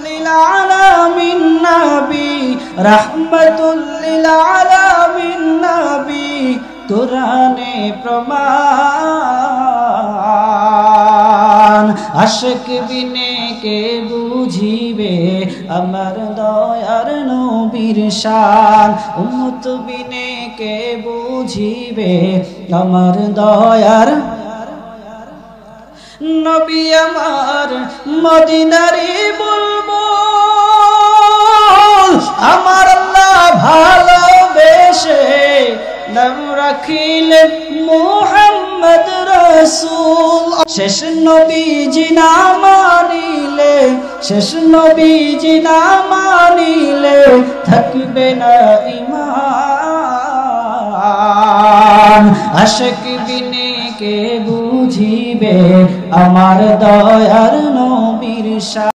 লিল আলামিন নবী, রাহমাতুল লিল আলামিন নবী, কুরআনে প্রমাণ। আশিক বিনে কে বুঝিবে আমার দয়ার নবীর শান, উম্মত বিনে কে বুঝিবে আমার দয়ার নবী আমার মদিনারি বুলবুল। আমার আল্লাহ ভালোবেসে নাম রাখিলেন মুহাম্মদ রাসূল। শেষ নবীজি না মানিলে, শেষ নবীজি না মানিলে থাকবে না ঈমান। আশিক বিনে কে বুঝিবে আমার দয়ার নবীর শান।